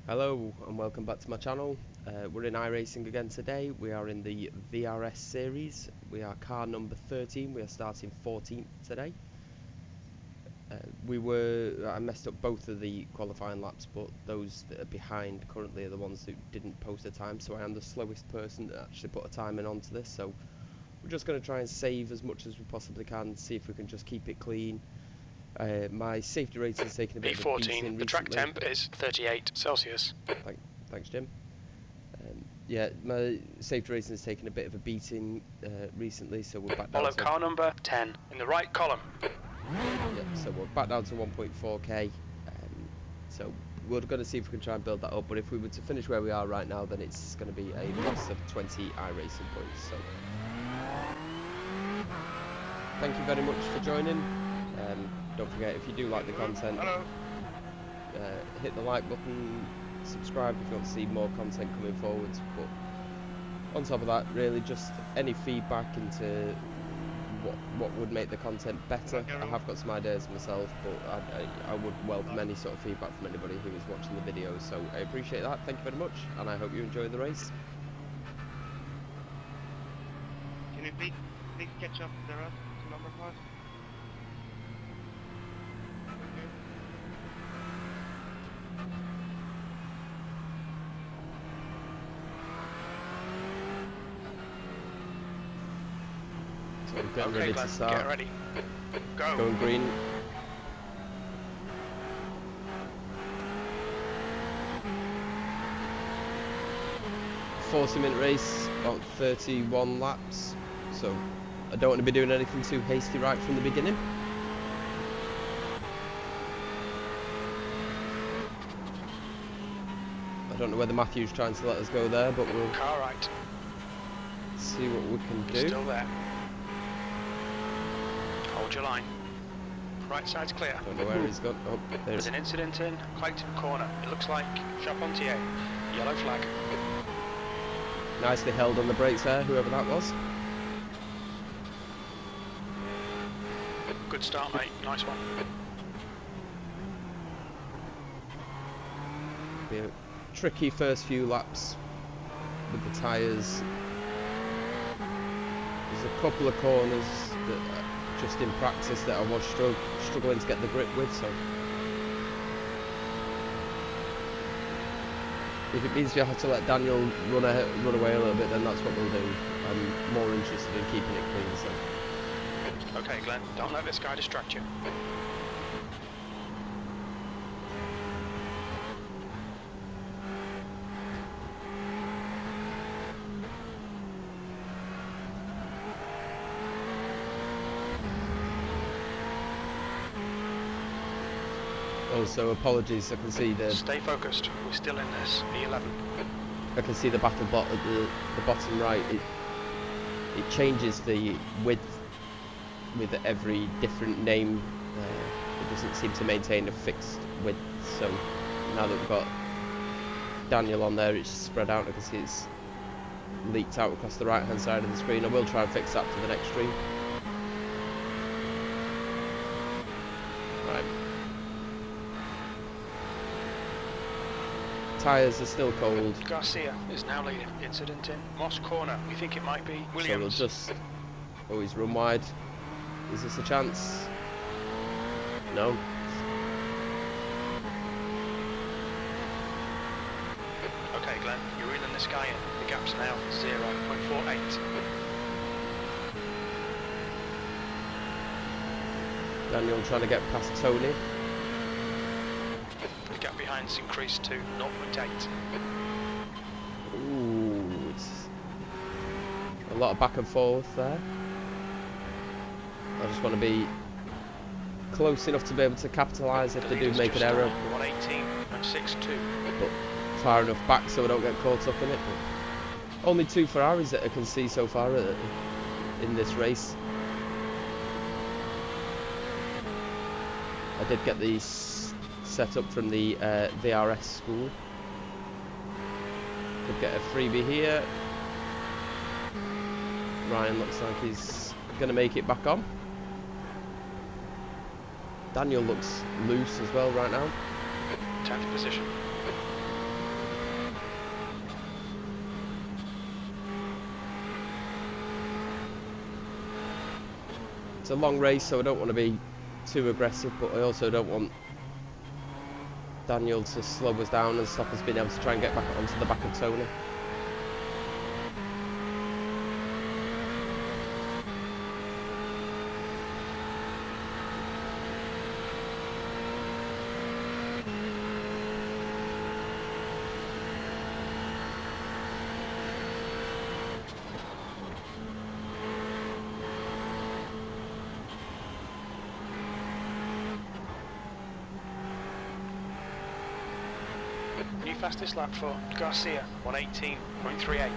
Hello and welcome back to my channel. We're in iRacing again today. We are in the VRS series. We are car number 13. We are starting 14th today. I messed up both of the qualifying laps, but those that are behind currently are the ones who didn't post a time, so I am the slowest person to actually put a time in onto this. So we're just going to try and save as much as we possibly can, see if we can just keep it clean. My safety rating has taken a bit of a beating recently. The track temp is 38 Celsius. Thanks, Jim. Yeah, my safety rating has taken a bit of a beating recently, so we're back down Follow to car number 10 in the right column. yeah, so we're back down to 1.4k. So we're going to see if we can try and build that up. But if we were to finish where we are right now, then it's going to be a loss of 20 iRacing points. So thank you very much for joining. Don't forget, if you do like the content, hit the like button, subscribe if you want to see more content coming forwards. But on top of that, really just any feedback into what would make the content better. I have got some ideas myself, but I would welcome any sort of feedback from anybody who is watching the videos. So I appreciate that. Thank you very much, and I hope you enjoy the race. Can you please catch up the rest of the number pass? So we're getting ready to start. Get ready. Go. Going green. "40-minute race, about 31 laps. So I don't want to be doing anything too hasty right from the beginning. I don't know whether Matthew's trying to let us go there, but we'll car right. See what we can do. Still there. Hold your line. Right side's clear. Don't know where he's gone. Oh, there's an incident in Clayton Corner. It looks like Charpentier. Yellow flag. Nicely held on the brakes there, whoever that was. Good start, mate. Nice one. Be a tricky first few laps with the tyres. There's a couple of corners that just in practice that I was struggling to get the grip with, so if it means you have to let Daniel run away a little bit, then that's what we'll do. I'm more interested in keeping it clean. So okay, Glenn, don't let this guy distract you. Also, apologies, I can see the... Stay focused, we're still in this, E11. I can see the battle bot at the bottom right. It changes the width with every different name. It doesn't seem to maintain a fixed width, so now that we've got Daniel on there, it's spread out. I can see it's leaked out across the right hand side of the screen. I will try and fix that for the next stream. Right. Tyres are still cold. Garcia is now leading. Incident in Moss Corner. We think it might be Williams. So we'll just always run wide. Is this a chance? No. Okay, Glenn, you're reeling this guy in. The gap's now 0.48. Daniel trying to get past Tony. The gap behind's increased to 0.8. Ooh, it's a lot of back and forth there. I just want to be close enough to be able to capitalise if they do make an error. 118.62. But far enough back so I don't get caught up in it. But only 2 Ferraris that I can see so far in this race. I did get these set up from the VRS school. Could get a freebie here. Ryan looks like he's going to make it back on. Daniel looks loose as well right now. 10th position. It's a long race, so I don't want to be too aggressive, but I also don't want Daniel to slow us down and stop us being able to try and get back onto the back of Tony. New fastest lap for Garcia, 118.38.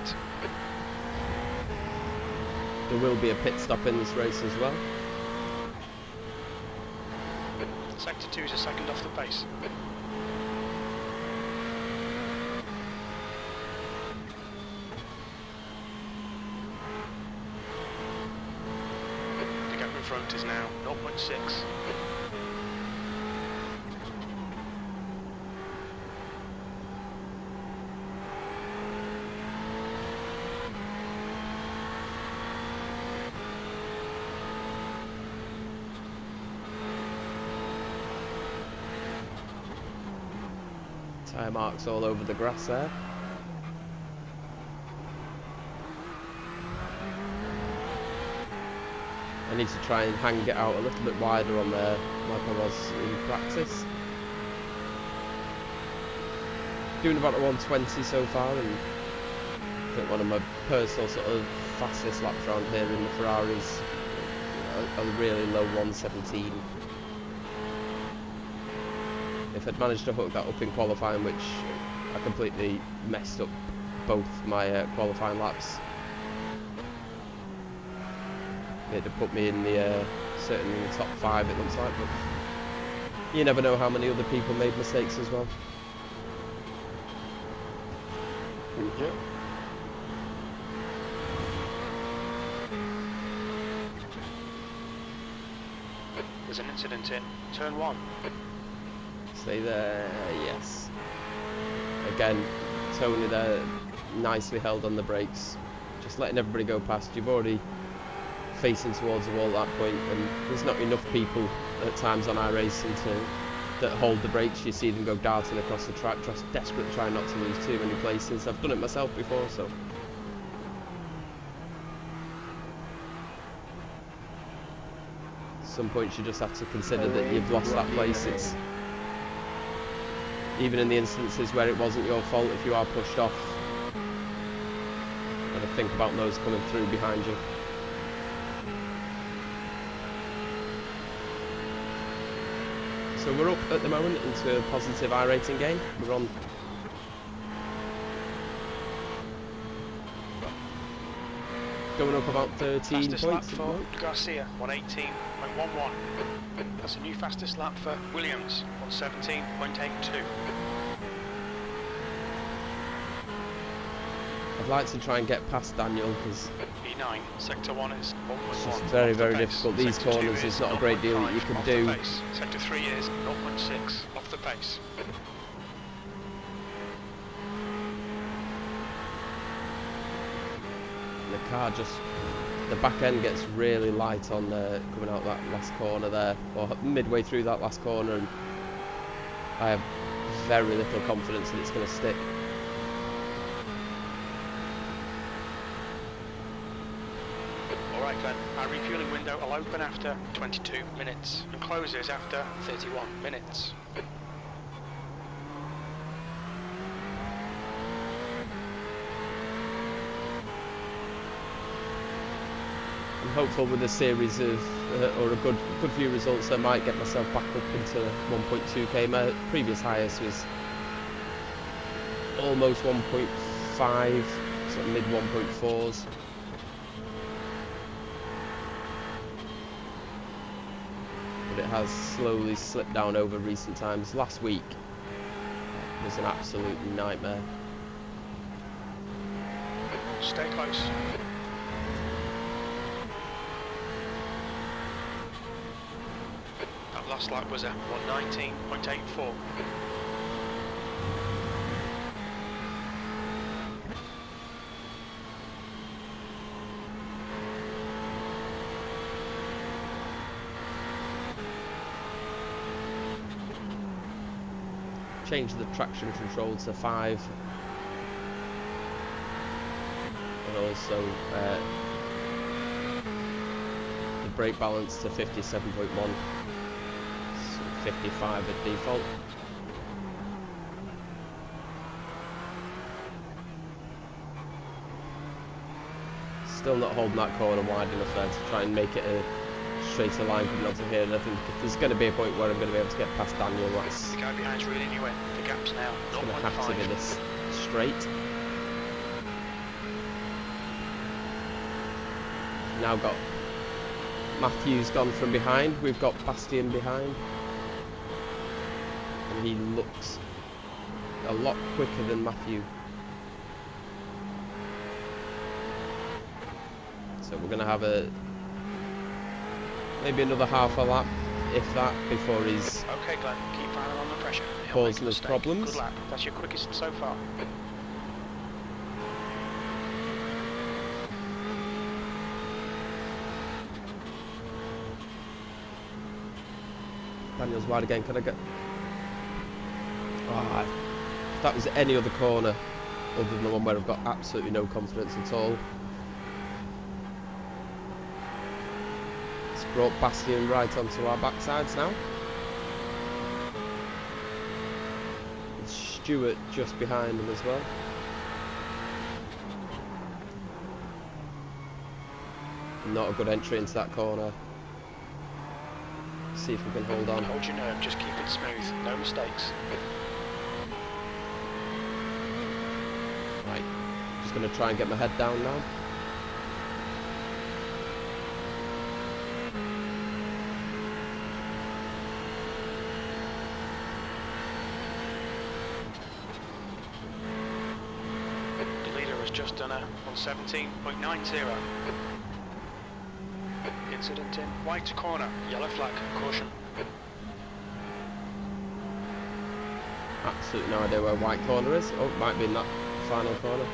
There will be a pit stop in this race as well. Sector 2 is a second off the pace. The gap in front is now 0.6. Tyre marks all over the grass there. I need to try and hang it out a little bit wider on there like I was in practice. Doing about a 120 so far, and I think one of my personal sort of fastest laps around here in the Ferraris, a really low 117. If I'd managed to hook that up in qualifying, which I completely messed up both my qualifying laps, it'd have put me in the certainly in the top 5 it looks like, but you never know how many other people made mistakes as well. Yeah. There's an incident in turn 1. Stay there, yes. Again, Tony there nicely held on the brakes, just letting everybody go past. You've already facing towards the wall at that point, and there's not enough people at times on iRacing that hold the brakes. You see them go darting across the track, just desperately trying not to lose too many places. I've done it myself before, so. At some points you just have to consider that you've lost that place. It's even in the instances where it wasn't your fault, if you are pushed off, got to think about those coming through behind you. So we're up at the moment into a positive iRacing game. We're on going up about 13 Fastest points. lap for Garcia, 118.11. That's a new fastest lap for Williams, 117.82. I'd like to try and get past Daniel because E9, sector 1 is 1.1. it's just very, very difficult. These Sector 2 corners, there's not a great deal that you 0.5 can off do. the pace. Sector 3 is 0.6 off the pace. The car just, the back end gets really light on coming out that last corner there, or midway through that last corner, and I have very little confidence that it's going to stick. Alright Glenn, our refueling window will open after 22 minutes and closes after 31 minutes. I'm hopeful with a series of, or a good few results, I might get myself back up into 1.2k. My previous highest was almost 1.5, sort of mid 1.4s. But it has slowly slipped down over recent times. Last week was an absolute nightmare. Stay close. That last lap was at 119.84. changed the traction control to 5, and also the brake balance to 57.1, so 55 at default. Still not holding that corner wide enough there to try and make it a straighter line coming onto here, and I think there's going to be a point where I'm going to be able to get past Daniel. That's The guy behind's reeling you in. The gap's now going to have to be 0.5. this straight. Now got Matthew's gone from behind, we've got Bastian behind, and he looks a lot quicker than Matthew. So we're going to have maybe another half a lap, if that, before he's Okay, Glenn, keep firing on the pressure. He'll make a causing us mistake. problems. Good lap. That's your quickest so far. Daniel's wide again. Can I get... Oh, if that was any other corner other than the one where I've got absolutely no confidence at all. It's brought Bastian right onto our backsides now. With Stewart just behind him as well. Not a good entry into that corner. See if we can hold on. Hold your nerve, just keep it smooth. No mistakes. Right, just going to try and get my head down now. The leader has just done a 117.90. Incident in white corner, yellow flag, caution. Absolutely no idea where white corner is. Oh, it might be in that final corner.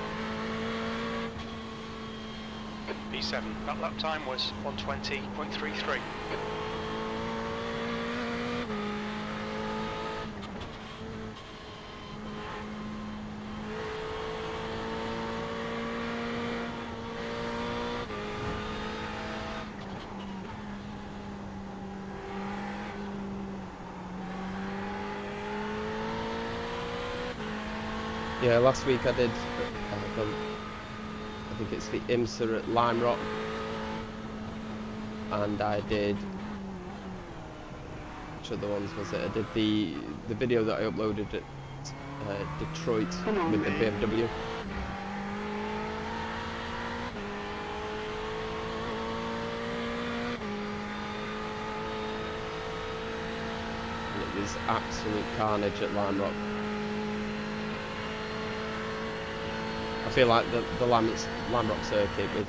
P7, that lap time was 120.33. Yeah, last week I did, I think it's the IMSA at Lime Rock, and I did, which other ones was it? I did the video that I uploaded at Detroit with the BMW. And it was absolute carnage at Lime Rock. I feel like the Lime Rock circuit with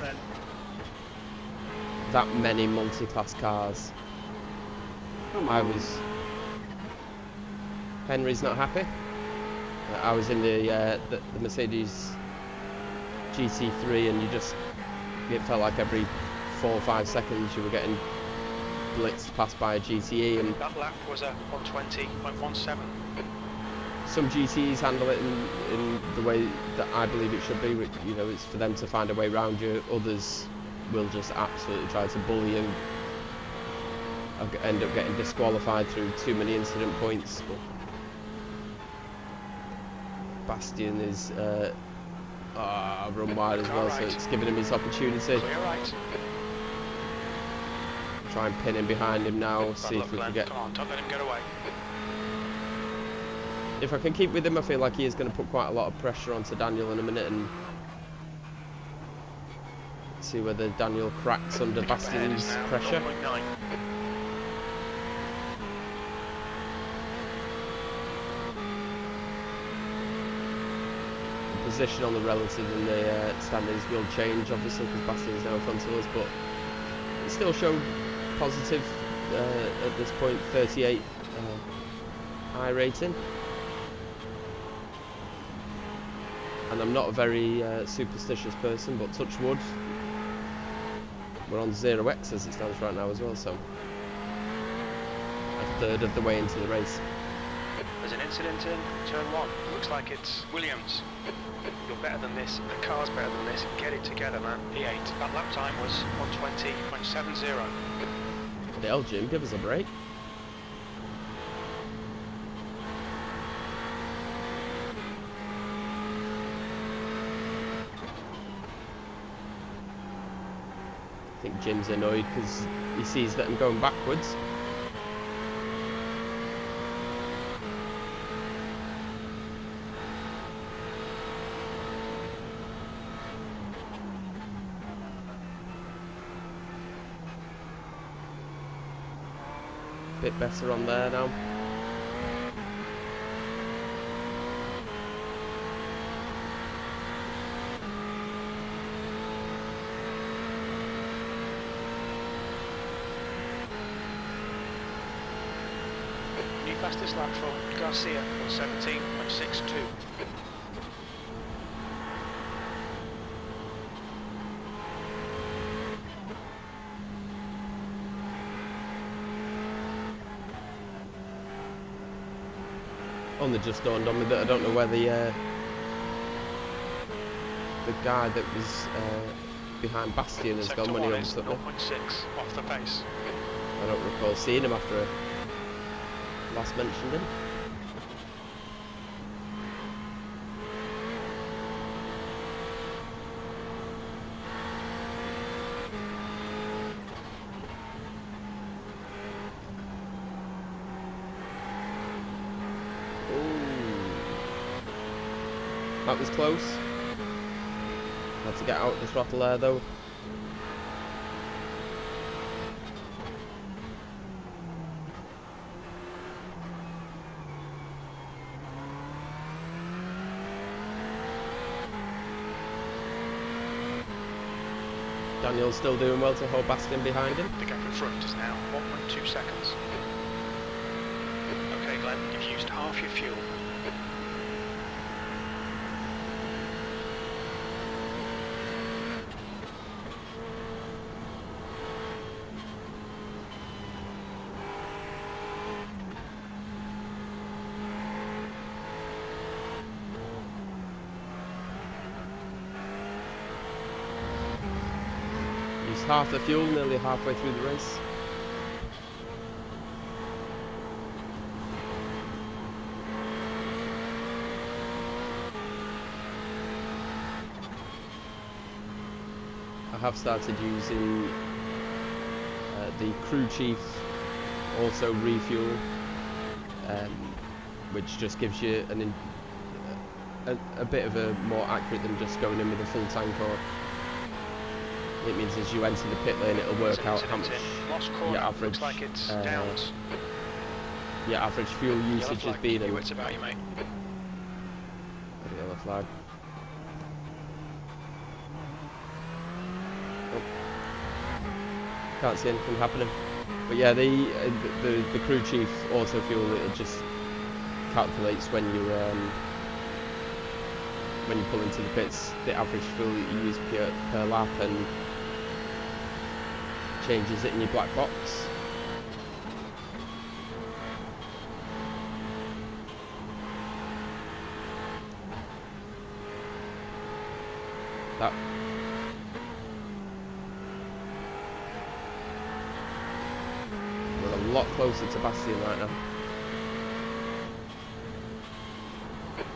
that many multi-class cars, Henry's not happy. I was in the Mercedes GT3, and it felt like every 4 or 5 seconds you were getting blitzed past by a GTE, and That lap was a 120.17. some GTEs handle it in the way that I believe it should be. You know, it's for them to find a way around you. Others will just absolutely try to bully you. I end up getting disqualified through too many incident points. But Bastian is run wide as well, so it's giving him his opportunity. Clear right. Try and pin him behind him now. See Bad if we luck, can Glenn. get. Come on, don't let him get away. If I can keep with him, I feel like he is going to put quite a lot of pressure onto Daniel in a minute, and see whether Daniel cracks under The gap ahead is Bastian's now pressure. 0.9. The position on the relative in the standings will change, obviously, because Bastian is now in front of us, but it still showed positive at this point. 38 iRacing. And I'm not a very superstitious person, but touch wood, we're on 0x as it stands right now as well, so a third of the way into the race. There's an incident in turn 1. Looks like it's Williams. You're better than this. The car's better than this. Get it together, man. P8. That lap time was 1:20.70. The hell, Jim, give us a break. I think Jim's annoyed because he sees that I'm going backwards. Bit better on there now. New fastest lap for Garcia on 17.62. Only just dawned on me that I don't know where the guy that was behind Bastian has gone when he overtook me. 0.6 off the pace. I don't recall seeing him after I last mentioned him. That was close. Had to get out the throttle there though. Daniel's still doing well to hold Bastian behind him. The gap in front is now 1.2 seconds. Okay, Glenn, you've used half your fuel. Used half the fuel, nearly halfway through the race. I have started using the crew chief also refuel, which just gives you a bit of a more accurate than just going in with a full tank. Or it means as you enter the pit lane, it'll work out how much your average your average fuel usage has been. It's about you, mate. Yellow flag. Oh. Can't see anything happening. But yeah, the crew chief auto fuel, it just calculates when you pull into the pits the average fuel that you use per lap and changes it in your black box. That we're a lot closer to Bastian right now.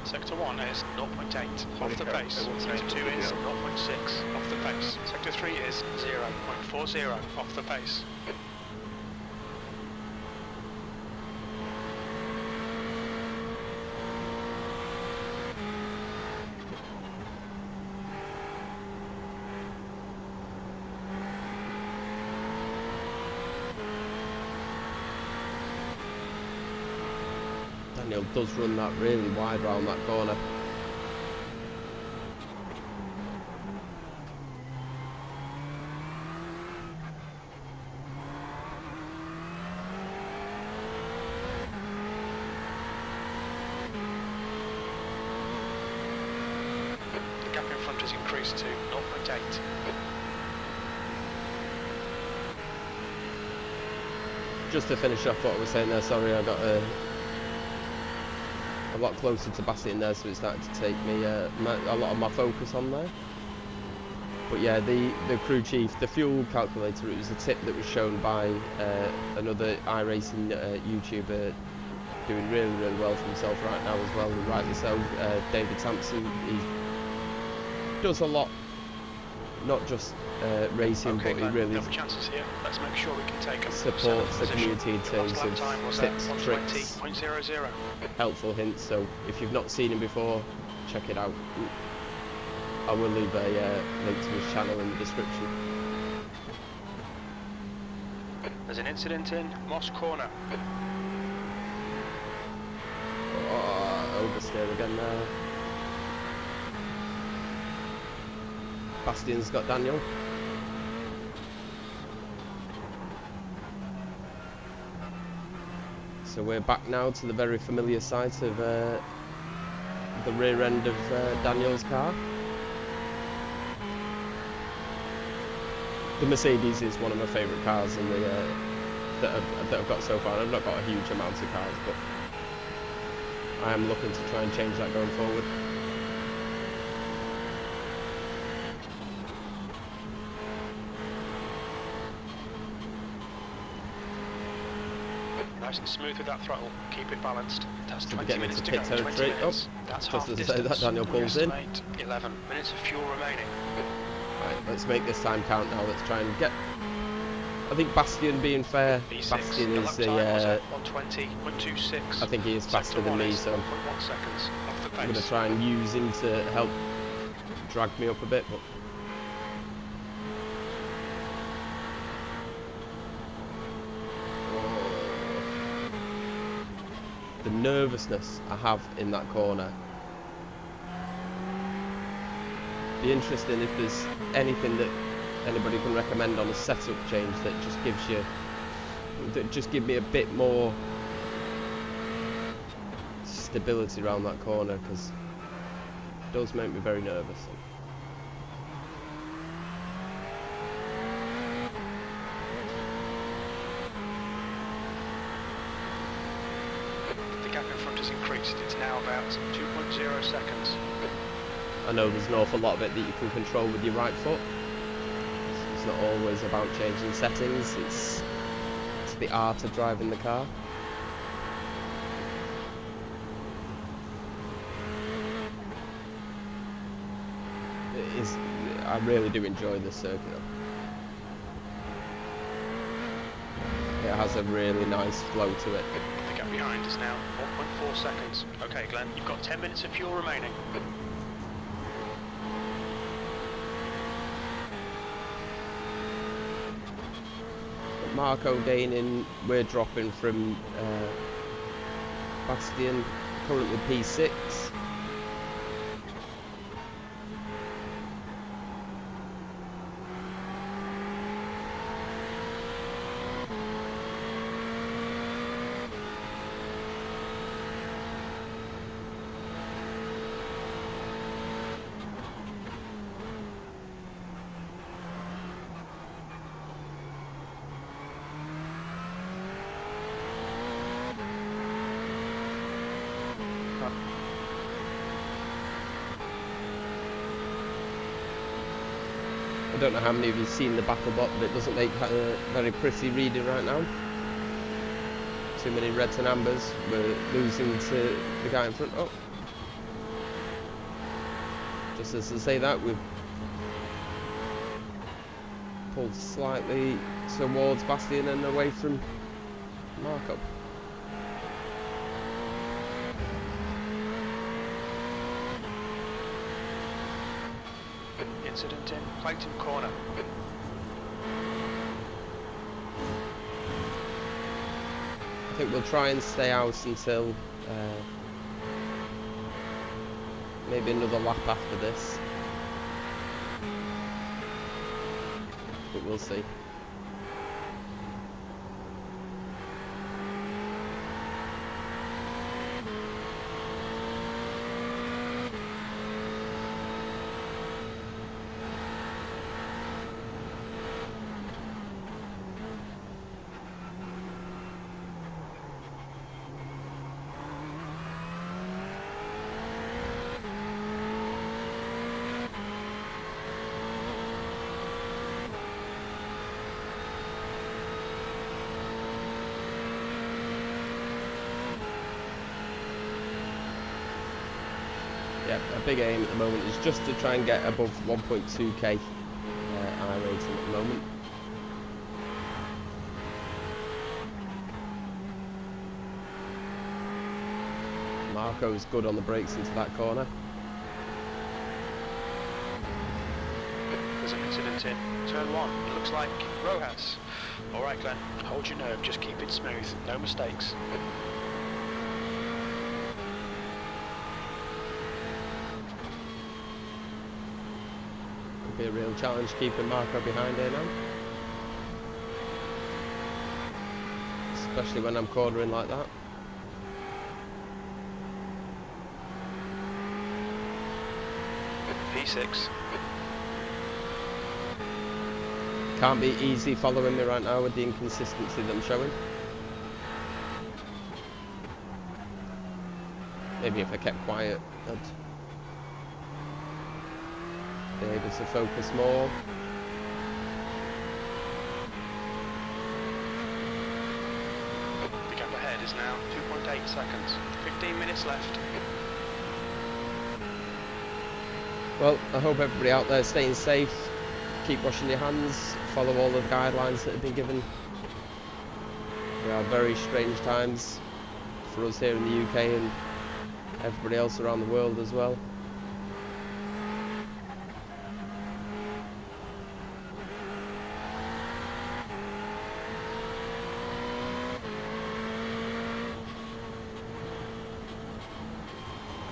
Sector 1 is 0.8 off the pace. Sector 2 is 0.6 off the pace. Sector 3 is 0.40 off the pace. Daniel does run that really wide round that corner. The gap in front has increased to 0.8. Just to finish off what I was saying there, sorry, I got a lot closer to Bastian there, so it started to take me a lot of my focus on there. But yeah, the crew chief, the fuel calculator, it was a tip that was shown by another iRacing YouTuber doing really, really well for himself right now as well, and rightly so. David Sampson, he does a lot, not just racing, but he really chances here. Let's make sure we can take supports the community in terms of tips, tricks, helpful hints. So if you've not seen him before, check it out. I will leave a link to his channel in the description. There's an incident in Moss Corner. Oh, oversteer again there. Bastian's got Daniel. So we're back now to the very familiar sight of the rear end of Daniel's car. The Mercedes is one of my favourite cars in the, that I've got so far. I've not got a huge amount of cars, but I am looking to try and change that going forward. Nice and smooth with that throttle. Keep it balanced. That's 20 minutes to pit go. territory. 20 minutes. That's half just as I distance. say that, Daniel pulls in. 11 minutes of fuel remaining. Right, let's make this time count now. Let's try and get. I think Bastian, being fair, V6, Bastian is the. 120.26. I think he is faster than me, so I'm going to try and use him to help drag me up a bit. But the nervousness I have in that corner. Be interesting if there's anything that anybody can recommend on a setup change that just gives you, that just give me a bit more stability around that corner, because it does make me very nervous. The gap in front has increased. It's now about 2.0 seconds. I know there's an awful lot of it that you can control with your right foot. It's not always about changing settings, it's the art of driving the car. I really do enjoy this circuit. It has a really nice flow to it. The gap behind is now 1.4 seconds. Okay, Glenn, you've got 10 minutes of fuel remaining. Marco gaining, we're dropping from Bastian, currently P6. I don't know how many of you have seen the battle bot, but it doesn't make very pretty reading right now. Too many reds and ambers. We're losing to the guy in front. Oh. Just as I say that, we've pulled slightly towards Bastian and away from Marco. Incident in Clayton Corner. I think we'll try and stay out until maybe another lap after this, but we'll see. Yeah, a big aim at the moment is just to try and get above 1.2k iRacing at the moment. Marco's good on the brakes into that corner. There's an incident in turn 1. It looks like Rojas. Alright Glenn, hold your nerve, just keep it smooth, no mistakes. Could be a real challenge keeping Marco behind here now. Especially when I'm cornering like that. P6. Can't be easy following me right now with the inconsistency that I'm showing. Maybe if I kept quiet, I'd be able to focus more. The gap ahead is now 2.8 seconds. 15 minutes left. Well, I hope everybody out there is staying safe. Keep washing your hands. Follow all the guidelines that have been given. They are very strange times for us here in the UK and everybody else around the world as well.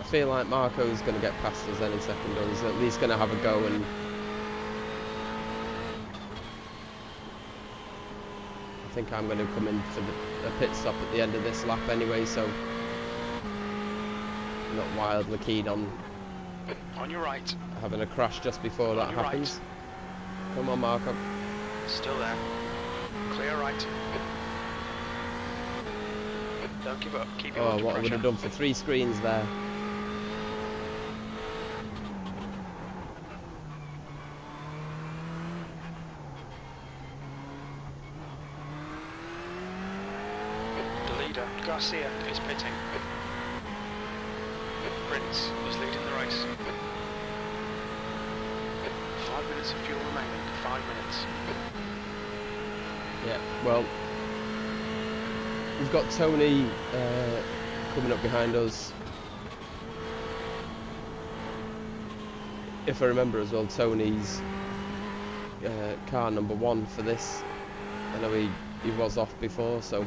I feel like Marco's going to get past us any second, or he's at least going to have a go, and I think I'm going to come in for a pit stop at the end of this lap anyway, so I'm not wildly keen on your right. Having a crash just before that happens. Right. Come on, Marco. Still there. Clear right. Don't give up. Keep your what I would have done for 3 screens there. Garcia is pitting. Prince is leading the race. 5 minutes of fuel remaining. 5 minutes. Yeah, well, we've got Tony coming up behind us. If I remember as well, Tony's car number 1 for this. I know he was off before, so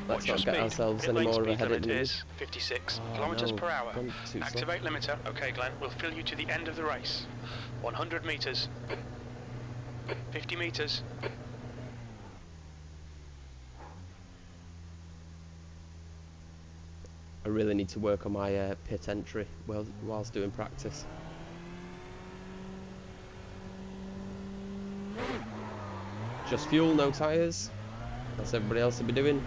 let's not get ourselves any more of a headache. Is 56 kilometers per hour. Activate limiter. Okay, Glenn, we'll fill you to the end of the race. 100 meters. 50 meters. I really need to work on my pit entry whilst doing practice. Just fuel, no tyres. That's everybody else will be doing.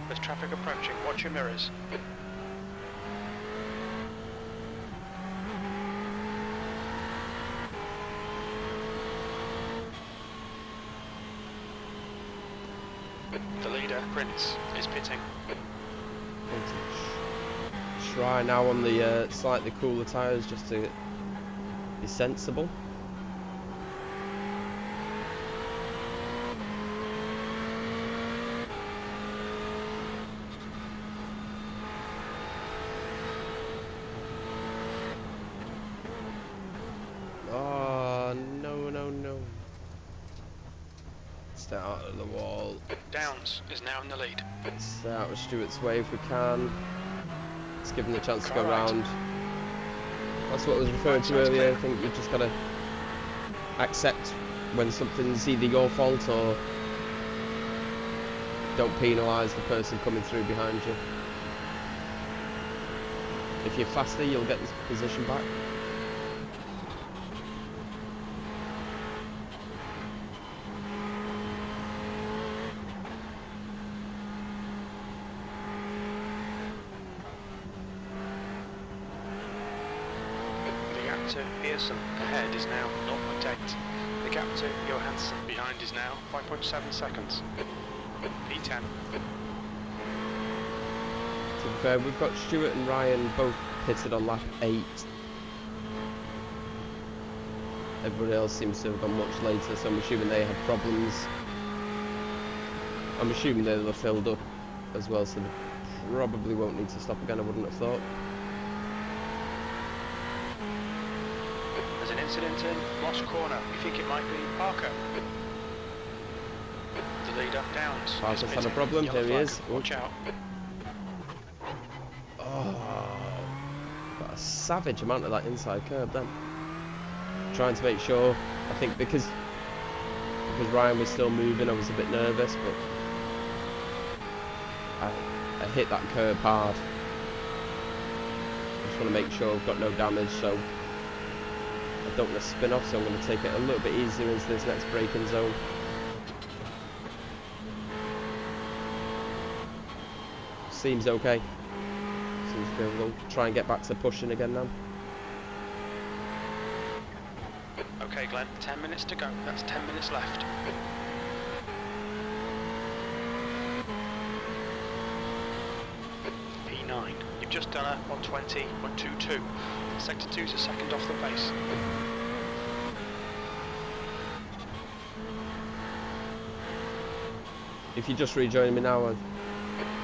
There's traffic approaching. Watch your mirrors. The leader, Prince, is pitting. Try now on the slightly cooler tyres just to be sensible. Oh, no. Stay out of the wall. Downs is now in the lead. Stay out of Stewart's way if we can. Let's give him the chance to go round. That's what I was referring to earlier. I think you've just got to accept when something's either your fault or don't penalise the person coming through behind you. If you're faster, you'll get this position back. To Pearson ahead is now 0.8. The gap to Johansson behind is now 5.7 seconds. P10. To be fair, we've got Stuart and Ryan both pitted on lap 8. Everybody else seems to have gone much later, so I'm assuming they had problems. I'm assuming they'll have filled up as well, so they probably won't need to stop again, I wouldn't have thought. There's an incident in Moss Corner. You think it might be Parker? The leader, Downs. Parker's had a problem, here he is. Watch out. Oh, got a savage amount of that inside curb then. Trying to make sure, I think because Ryan was still moving, I was a bit nervous, but I hit that curb hard. I just want to make sure I've got no damage, so I don't want to spin off, so I'm going to take it a little bit easier into this next braking zone. Seems okay. Seems good. We'll try and get back to pushing again now. Okay, Glenn, 10 minutes to go. That's 10 minutes left. P9. You've just done a 120.22. Sector 2's a second off the pace. If you're just rejoining me now,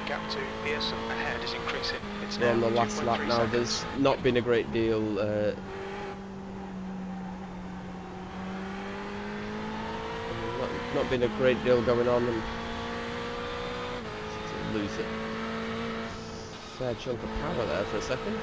Gap to Pearson ahead is increasing. It's we're now on the last lap 2.3 now. seconds. There's not been a great deal not been a great deal going on, and lose it. Fair chunk of power there for a second.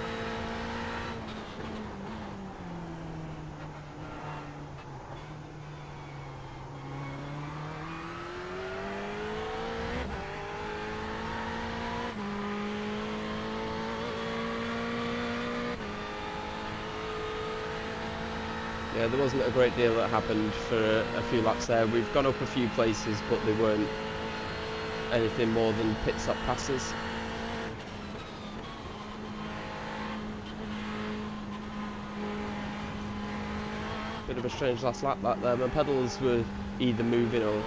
Yeah, there wasn't a great deal that happened for a few laps there. We've gone up a few places, but they weren't anything more than pit stop passes. Bit of a strange last lap that there. My pedals were either moving or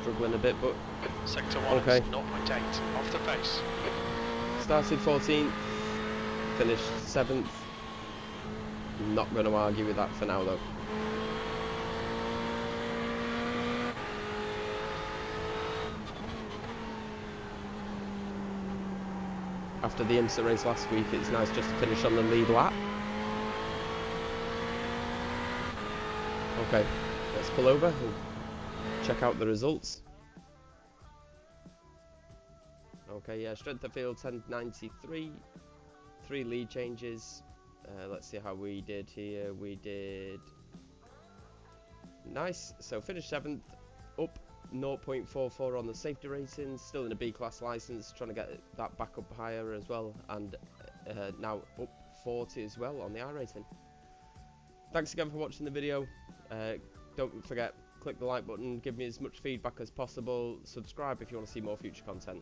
struggling a bit, but Sector 1 okay. is 0.8 off the pace. Started 14th, finished 7th. Not going to argue with that for now though. After the IMSA race last week, it's nice just to finish on the lead lap. Okay, let's pull over and check out the results. Okay, yeah, strength of field 1093, 3 lead changes. Let's see how we did here. We did nice, so finished 7th, up 0.44 on the safety ratings, still in a B-class license, trying to get that back up higher as well, and now up 40 as well on the iRacing. Thanks again for watching the video. Don't forget, click the like button, give me as much feedback as possible, subscribe if you want to see more future content.